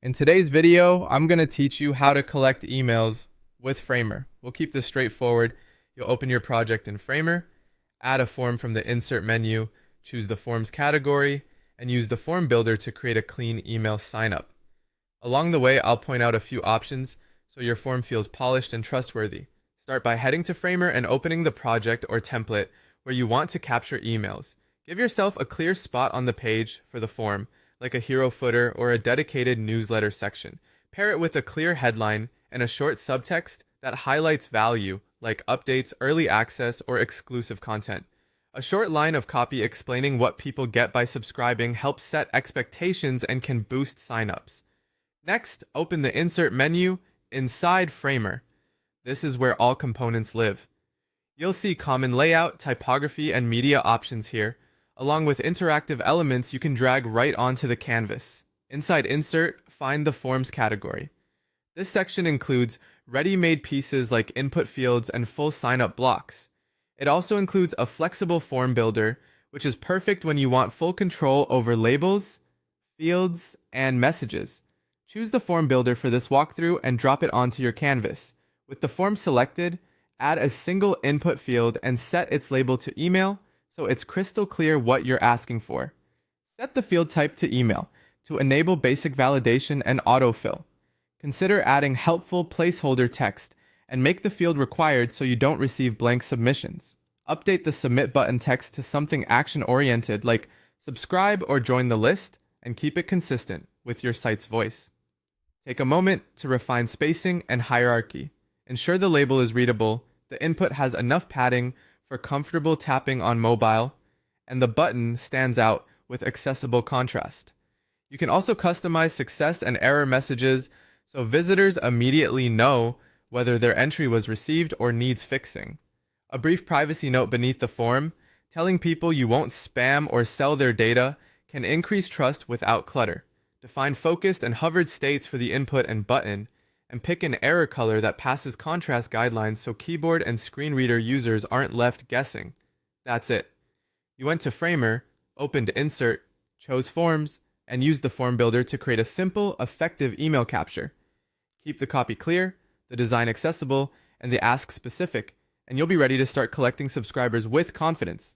In today's video, I'm going to teach you how to collect emails with Framer. We'll keep this straightforward. You'll open your project in Framer, add a form from the Insert menu, choose the Forms category, and use the Form Builder to create a clean email signup. Along the way, I'll point out a few options so your form feels polished and trustworthy. Start by heading to Framer and opening the project or template where you want to capture emails. Give yourself a clear spot on the page for the form, like a hero footer or a dedicated newsletter section. Pair it with a clear headline and a short subtext that highlights value, like updates, early access, or exclusive content. A short line of copy explaining what people get by subscribing helps set expectations and can boost signups. Next, open the Insert menu inside Framer. This is where all components live. You'll see common layout, typography, and media options here. Along with interactive elements you can drag right onto the canvas. Inside Insert, find the Forms category. This section includes ready-made pieces like input fields and full sign-up blocks. It also includes a flexible form builder, which is perfect when you want full control over labels, fields, and messages. Choose the form builder for this walkthrough and drop it onto your canvas. With the form selected, add a single input field and set its label to email, so it's crystal clear what you're asking for. Set the field type to email to enable basic validation and autofill. Consider adding helpful placeholder text and make the field required so you don't receive blank submissions. Update the submit button text to something action-oriented like subscribe or join the list, and keep it consistent with your site's voice. Take a moment to refine spacing and hierarchy. Ensure the label is readable, the input has enough padding for comfortable tapping on mobile, and the button stands out with accessible contrast. You can also customize success and error messages so visitors immediately know whether their entry was received or needs fixing. A brief privacy note beneath the form, telling people you won't spam or sell their data, can increase trust without clutter. Define focused and hovered states for the input and button, and pick an error color that passes contrast guidelines so keyboard and screen reader users aren't left guessing. That's it. You went to Framer, opened Insert, chose Forms, and used the form builder to create a simple, effective email capture. Keep the copy clear, the design accessible, and the ask specific, and you'll be ready to start collecting subscribers with confidence.